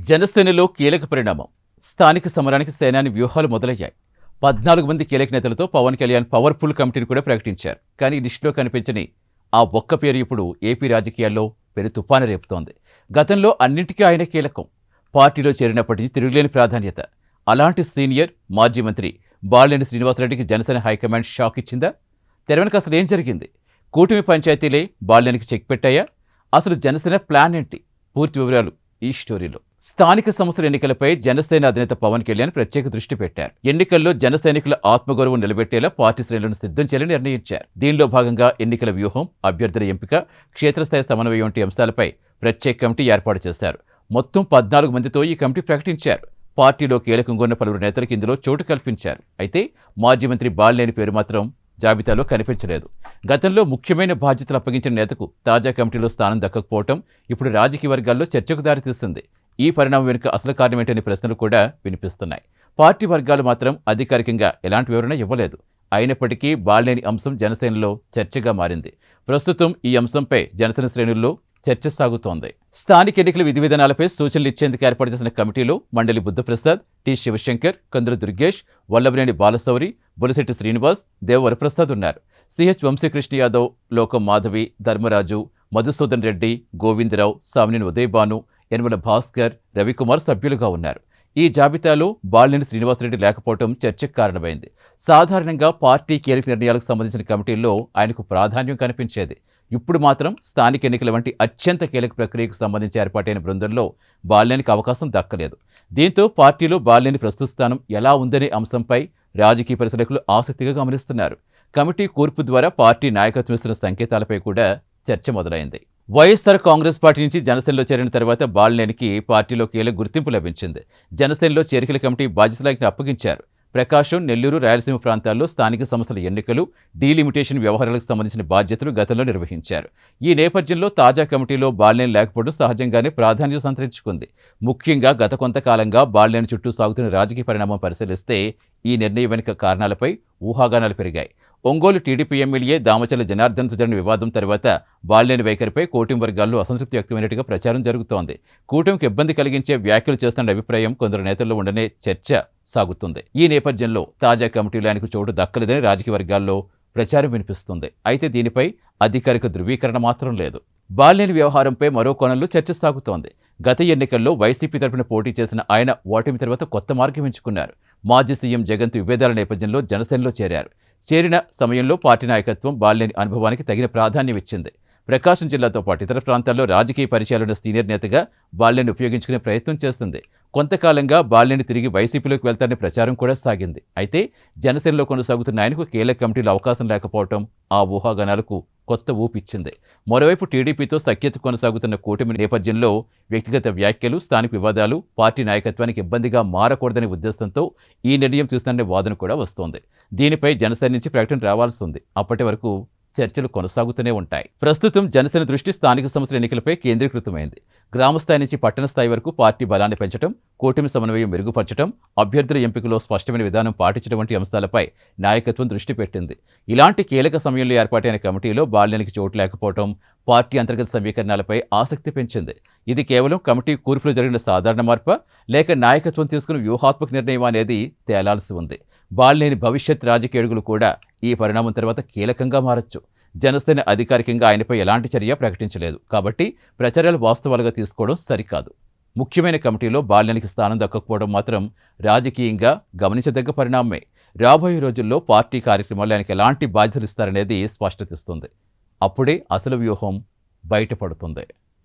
జనసేనలో కీలక పరిణామం. స్థానిక సమరానికి సేనాని వ్యూహాలు మొదలయ్యాయి. 14 మంది కీలక నేతలతో పవన్ కళ్యాణ్ పవర్ఫుల్ కమిటీని కూడా ప్రకటించారు. కానీ ఈ లిస్టులో కనిపించని ఆ ఒక్క పేరు ఇప్పుడు ఏపీ రాజకీయాల్లో పెను తుఫాను రేపుతోంది. గతంలో అన్నింటికీ ఆయన కీలకం. పార్టీలో చేరినప్పటి నుంచి తిరుగులేని ప్రాధాన్యత. అలాంటి సీనియర్ మాజీ మంత్రి బాలినేని శ్రీనివాసరెడ్డికి జనసేన హైకమాండ్ షాక్ ఇచ్చిందా? తెర వెనుక అసలు ఏం జరిగింది? కూటమి పంచాయతీలే బాలినేనికి చెక్ పెట్టాయా? అసలు జనసేన ప్లాన్ ఏంటి? పూర్తి వివరాలు ఈ స్టోరీలో. స్థానిక సంస్థల ఎన్నికలపై జనసేన అధినేత పవన్ కళ్యాణ్ ప్రత్యేక దృష్టి పెట్టారు. ఎన్నికల్లో జన సైనికుల ఆత్మగౌరవం నిలబెట్టేలా పార్టీ శ్రేణులను సిద్ధం చేయాలని నిర్ణయించారు. దీనిలో భాగంగా ఎన్నికల వ్యూహం, అభ్యర్థుల ఎంపిక, క్షేత్రస్థాయి సమన్వయం వంటి అంశాలపై ప్రత్యేక కమిటీ ఏర్పాటు చేశారు. మొత్తం 14 మందితో ఈ కమిటీ ప్రకటించారు. పార్టీలో కీలకంగా ఉన్న పలువురు నేతలకు ఇందులో చోటు కల్పించారు. అయితే మాజీ మంత్రి బాలినేని పేరు మాత్రం జాబితాలో కనిపించలేదు. గతంలో ముఖ్యమైన బాధ్యతలు అప్పగించిన నేతకు తాజా కమిటీలో స్థానం దక్కకపోవడం ఇప్పుడు రాజకీయ వర్గాల్లో చర్చకు దారితీస్తుంది. ఈ పరిణామం వెనుక అసలు కారణమేంటనే ప్రశ్నలు కూడా వినిపిస్తున్నాయి. పార్టీ వర్గాలు మాత్రం అధికారికంగా ఎలాంటి వివరణ ఇవ్వలేదు. అయినప్పటికీ బాలినేని అంశం జనసేనలో చర్చగా మారింది. ప్రస్తుతం ఈ అంశంపై జనసేన శ్రేణుల్లో చర్చ సాగుతోంది. స్థానిక ఎన్నికల విధి విధానాలపై సూచనలు ఇచ్చేందుకు ఏర్పాటు చేసిన కమిటీలో మండలి బుద్ధప్రసాద్, టి శివశంకర్, కందుల దుర్గేష్, వల్లభనేని బాలశౌరి, బొలిశెట్టి శ్రీనివాస్, దేవ వరప్రసాద్ ఉన్నారు. సిహెచ్ వంశీకృష్ణ యాదవ్, లోకం మాధవి, ధర్మరాజు, మధుసూదన్ రెడ్డి, గోవిందరావు, సామినేని ఉదయభాను, యనమల భాస్కర్, రవికుమార్ సభ్యులుగా ఉన్నారు. ఈ జాబితాలో బాలినేని శ్రీనివాసరెడ్డి లేకపోవడం చర్చకు కారణమైంది. సాధారణంగా పార్టీ కీలక నిర్ణయాలకు సంబంధించిన కమిటీల్లో ఆయనకు ప్రాధాన్యం కనిపించేది. ఇప్పుడు మాత్రం స్థానిక ఎన్నికల వంటి అత్యంత కీలక ప్రక్రియకు సంబంధించి ఏర్పాటైన బృందంలో బాలినేనికి అవకాశం దక్కలేదు. దీంతో పార్టీలో బాలినేని ప్రస్తుత స్థానం ఎలా ఉందనే అంశంపై రాజకీయ పరిశీలకులు ఆసక్తిగా గమనిస్తున్నారు. కమిటీ కూర్పు ద్వారా పార్టీ నాయకత్వం ఇస్తున్న సంకేతాలపై కూడా చర్చ మొదలైంది. వైఎస్ఆర్ కాంగ్రెస్ పార్టీ నుంచి జనసేనలో చేరిన తర్వాత బాలినేనికి పార్టీలో కీలక గుర్తింపు లభించింది. జనసేనలో చేరికల కమిటీ బాధ్యతలు ఆయనకు అప్పగించారు. ప్రకాశం, నెల్లూరు, రాయలసీమ ప్రాంతాల్లో స్థానిక సంస్థల ఎన్నికలు, డీలిమిటేషన్ వ్యవహారాలకు సంబంధించిన బాధ్యతలు గతంలో నిర్వహించారు. ఈ నేపథ్యంలో తాజా కమిటీలో బాలినేని లేకపోవడం సహజంగానే ప్రాధాన్యం సంతరించుకుంది. ముఖ్యంగా గత కొంతకాలంగా బాలినేని చుట్టూ సాగుతున్న రాజకీయ పరిణామం పరిశీలిస్తే ఈ నిర్ణయం వెనుక కారణాలపై ఊహాగానాలు పెరిగాయి. ఒంగోలు టీడీపీ ఎమ్మెల్యే దామచర్ల జనార్దన్తో జరిగిన వివాదం తర్వాత బాలినేని వైఖరిపై కూటమి వర్గాల్లో అసంతృప్తి వ్యక్తమైనట్టుగా ప్రచారం జరుగుతోంది. కూటమికి ఇబ్బంది కలిగించే వ్యాఖ్యలు చేస్తున్న అభిప్రాయం కొందరు నేతల్లో ఉండనే చర్చ సాగుతుంది. ఈ నేపథ్యంలో తాజా కమిటీలో ఆయనకు చోటు దక్కలేదని రాజకీయ వర్గాల్లో ప్రచారం వినిపిస్తుంది. అయితే దీనిపై అధికారిక ధృవీకరణ మాత్రం లేదు. బాలినేని వ్యవహారంపై మరో కోణంలో చర్చ సాగుతోంది. గత ఎన్నికల్లో వైసీపీ తరపున పోటీ చేసిన ఆయన ఓటమి తర్వాత కొత్త మార్గం ఎంచుకున్నారు. మాజీ సీఎం జగన్తో విభేదాల నేపథ్యంలో జనసేనలో చేరారు. చేరిన సమయంలో పార్టీ నాయకత్వం బాలినేని అనుభవానికి తగిన ప్రాధాన్యం ఇచ్చింది. ప్రకాశం జిల్లాతో పాటు ఇతర ప్రాంతాల్లో రాజకీయ పరిచయాలున్న సీనియర్ నేతగా బాలినేని ఉపయోగించుకునే ప్రయత్నం చేస్తుంది. కొంతకాలంగా బాలినేని తిరిగి వైసీపీలోకి వెళ్తారనే ప్రచారం కూడా సాగింది. అయితే జనసేనలో కొనసాగుతున్న ఆయనకు కీలక కమిటీలో అవకాశం లేకపోవడం ఆ ఊహాగానాలకు కొత్త ఊపిచ్చింది. మరోవైపు టీడీపీతో సఖ్యత కొనసాగుతున్న కూటమి నేపథ్యంలో వ్యక్తిగత వ్యాఖ్యలు, స్థానిక వివాదాలు పార్టీ నాయకత్వానికి ఇబ్బందిగా మారకూడదనే ఉద్దేశంతో ఈ నిర్ణయం తీసుకునే వాదన కూడా వస్తోంది. దీనిపై జనసేన నుంచి ప్రకటన రావాల్సి ఉంది. అప్పటి వరకు చర్చలు కొనసాగుతూనే ఉంటాయి. ప్రస్తుతం జనసేన దృష్టి స్థానిక సంస్థల ఎన్నికలపై కేంద్రీకృతమైంది. గ్రామస్థాయి నుంచి పట్టణ స్థాయి వరకు పార్టీ బలాన్ని పెంచడం, కూటమి సమన్వయం మెరుగుపరచడం, అభ్యర్థుల ఎంపికలో స్పష్టమైన విధానం పాటించడం వంటి అంశాలపై నాయకత్వం దృష్టి పెట్టింది. ఇలాంటి కీలక సమయంలో ఏర్పాటైన కమిటీలో బాలినేనికి చోటు లేకపోవడం పార్టీ అంతర్గత సమీకరణాలపై ఆసక్తి పెంచింది. ఇది కేవలం కమిటీ కూర్పులో జరిగిన సాధారణ మార్పా, లేక నాయకత్వం తీసుకున్న వ్యూహాత్మక నిర్ణయం అనేది తేలాల్సి ఉంది. బాలినేని భవిష్యత్ రాజకీయ అడుగులు కూడా ఈ పరిణామం తర్వాత కీలకంగా మారచ్చు. జనసేన అధికారికంగా ఆయనపై ఎలాంటి చర్య ప్రకటించలేదు. కాబట్టి ప్రచారాలు వాస్తవాలుగా తీసుకోవడం సరికాదు. ముఖ్యమైన కమిటీలో బాలినేనికి స్థానం దక్కకపోవడం మాత్రం రాజకీయంగా గమనించదగ్గ పరిణామమే. రాబోయే రోజుల్లో పార్టీ కార్యక్రమాల్లో ఆయనకు ఎలాంటి బాధ్యతలు ఇస్తారనేది స్పష్టతిస్తుంది. అప్పుడే అసలు వ్యూహం బయటపడుతుంది.